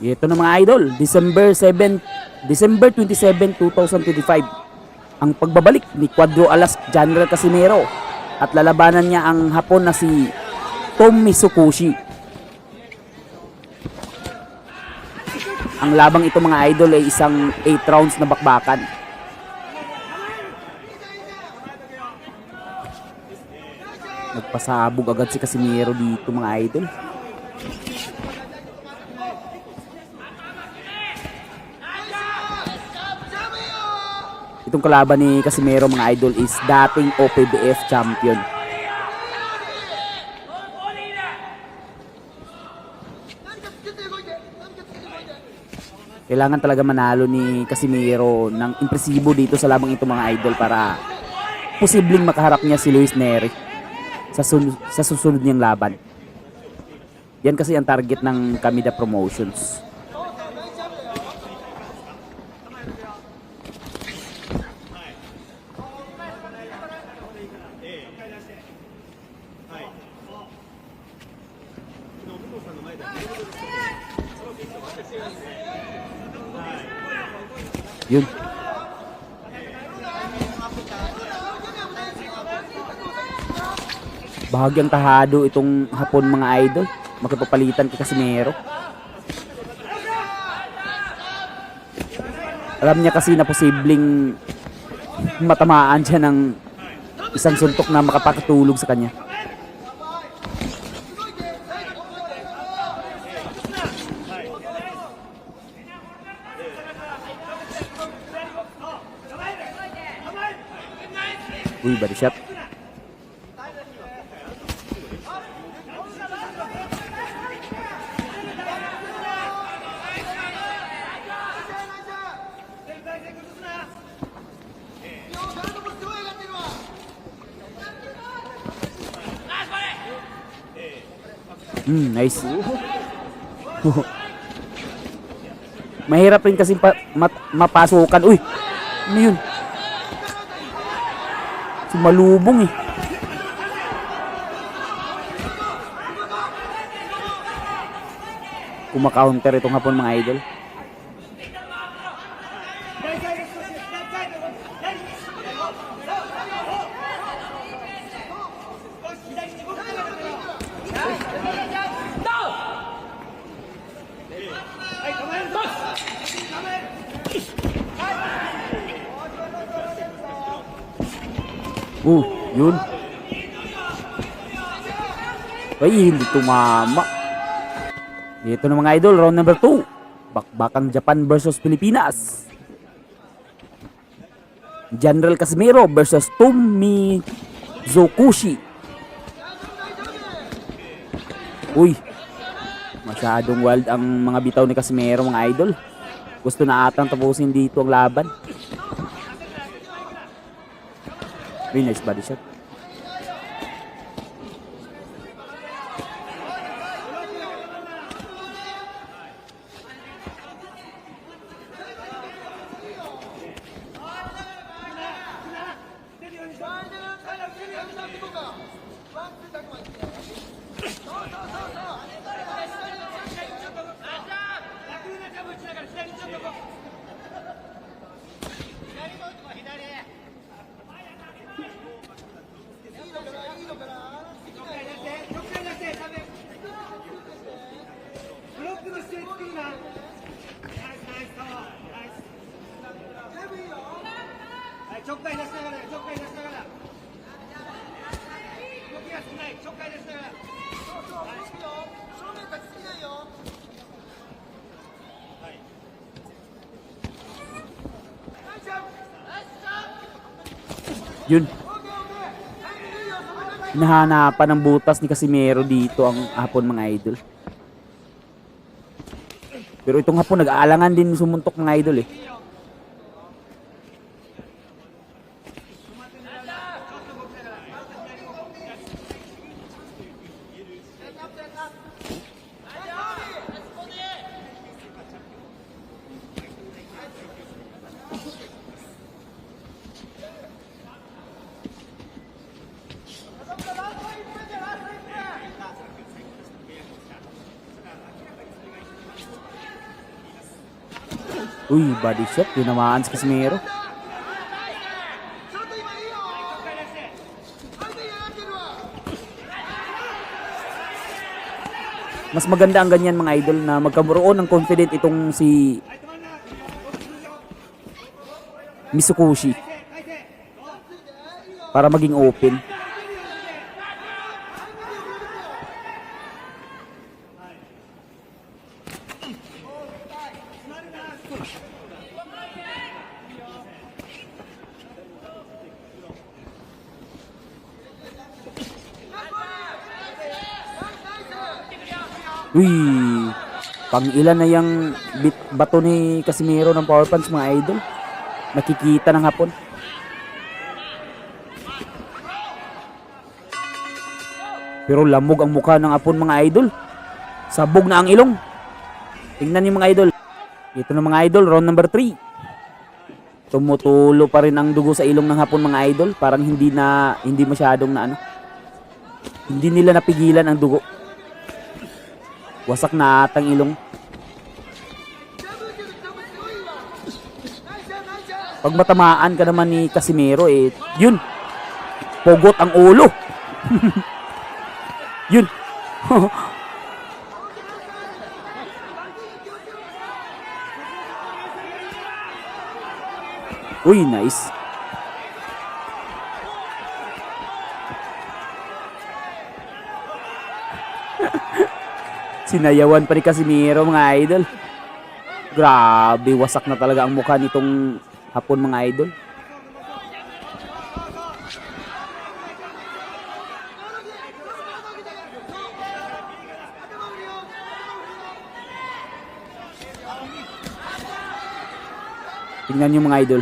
Ito na mga idol, December 27, 2025. Ang pagbabalik ni Cuadro Alas General Casimero at lalabanan niya ang Hapon na si Tom Mitsukushi. Ang labang ito mga idol ay isang 8 rounds na bakbakan. Nagpasabog agad si Casimero dito mga idol. Itong kalaban ni Casimero mga idol is dating OPBF champion. Kailangan talaga manalo ni Casimero ng impresibo dito sa labang ito mga idol para posibleng makaharap niya si Luis Neri sa susunod niyang laban. Yan kasi ang target ng Kamida Promotions. Yun. Bahagyang tahado itong Hapon mga idol. Makipapalitan kay Casimero. Alam niya kasi na posibleng matamaan siya ng isang suntok na makapakatulog sa kanya. Uy, body shot. Nice. Mahirap rin kasi mapasukan. Uy, ano yun? Sumalubong eh. Kumaka-counter itong Hapon mga idol. Yun. Ay, hindi tumama. Ito na mga idol, round number 2. Bakbakang Japan versus Pilipinas. General Casimero versus Tomi Mitsukushi. Uy, masyadong wild ang mga bitaw ni Casimero mga idol. Gusto na atang tapusin dito ang laban. Very nice body shot. Yun. Hinahanapan ng butas ni Casimero dito ang Hapon mga idol. Pero itong Hapon nag-aalangan din sumuntok mga idol eh. Uy, body shot. Tinamaan si Casimero. Mas maganda ang ganyan mga idol na magkaroon ng confident itong si Mizukoshi para maging open. Uy, pang ilan na yung bato ni Casimero ng power punch mga idol. Nakikita ng hapon. Pero lamog ang mukha ng hapon mga idol. Sabog na ang ilong. Tingnan niyo mga idol. Ito na mga idol, round number 3. Tumutulo pa rin ang dugo sa ilong ng hapon mga idol. Parang hindi masyadong na ano. Hindi nila napigilan ang dugo. Wasak na atang ilong. Pag matamaan ka naman ni Casimero yun. Pogot ang ulo. Yun. Uy, nice. Sinayawan pa ni Casimero mga idol. Grabe, wasak na talaga ang mukha nitong hapon mga idol. Tingnan niyo mga idol.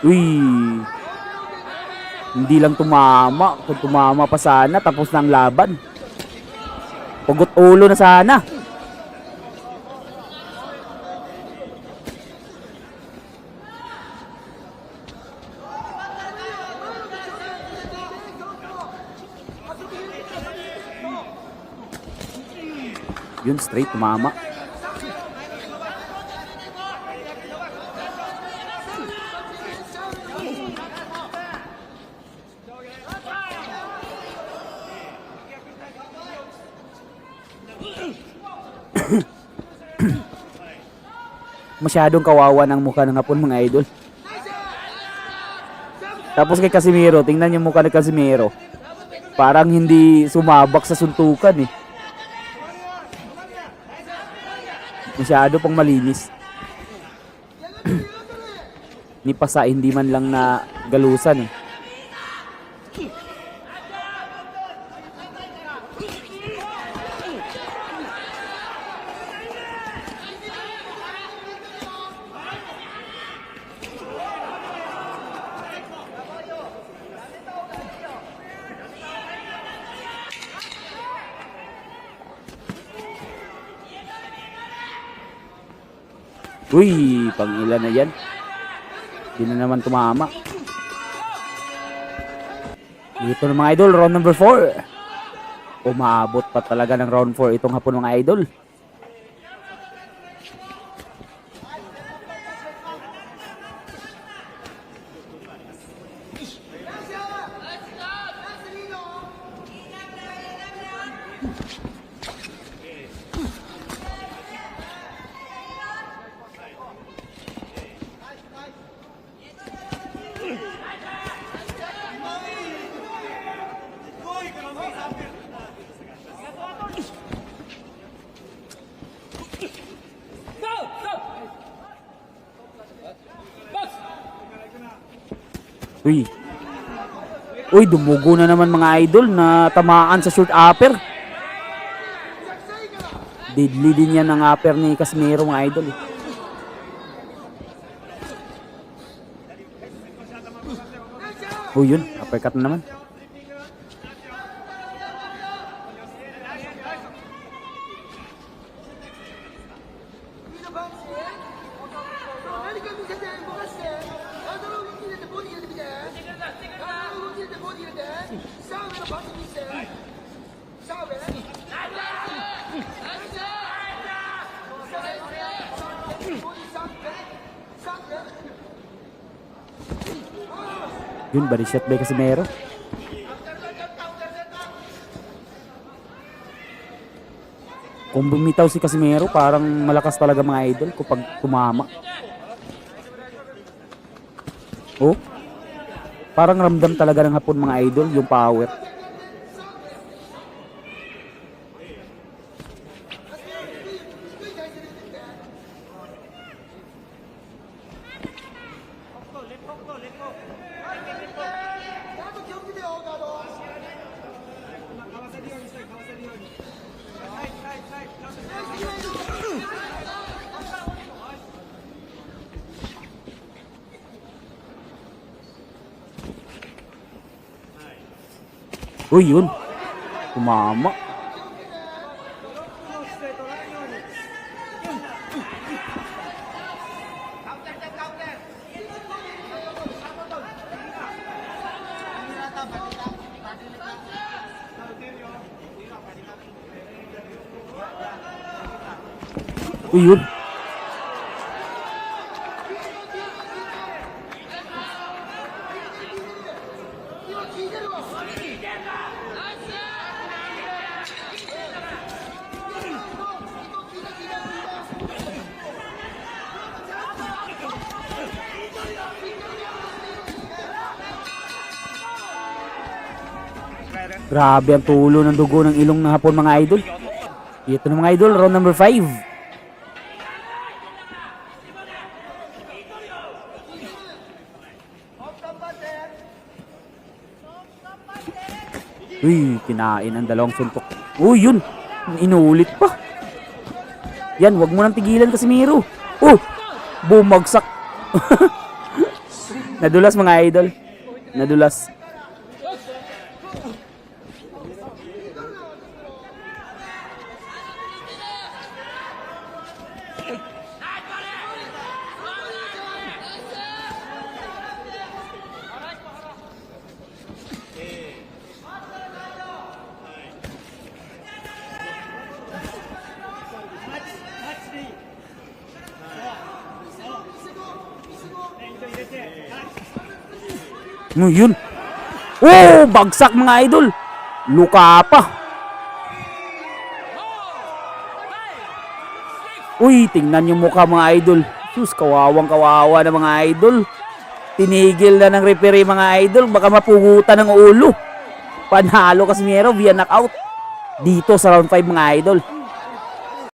Uy, hindi lang tumama. Kung tumama pa sana, tapos na ang laban. Pugot ulo na sana. Yun, straight tumama. Masyadong kawawa ng mukha ng hapon mga idol. Tapos kay Casimero, tingnan yung mukha ni Casimero. Parang hindi sumabak sa suntukan eh. Masyado pang malinis. Ni pasa hindi man lang na galusan eh. Uy, pang ilan na yan. Hindi na naman tumama. Dito na mga idol, round number 4. Umabot pa talaga ng round 4 itong hapon mga idol. Uy. Uy, dumugo na naman mga idol na tamaan sa short upper. Deadly din yan ang upper ni Casimero mga idol. Uy, yun. Uppercut na naman. Yun, body shot by Casimero. Kung bumitaw si Casimero, parang malakas talaga mga idol kapag tumama. Oh, parang ramdam talaga ng hapon mga idol yung power. Uy, yun. Tumama. Uy, yun. Grabe ang tulo ng dugo ng ilong ng hapon mga idol. Ito na mga idol, round number 5. Uy, kinain ang dalawang suntok. Uy, yun. Inulit pa. Yan, wag mo nang tigilan Casimero. Oh, bumagsak. Nadulas mga idol. Nadulas. Yun. Oh, bagsak mga idol. Luka pa. Uy, tingnan yung mukha mga idol. Sus, kawawang kawawa na mga idol. Tinigil na ng referee mga idol. Baka mapugutan ng ulo. Panalo Casimero via knockout. Dito sa round 5 mga idol.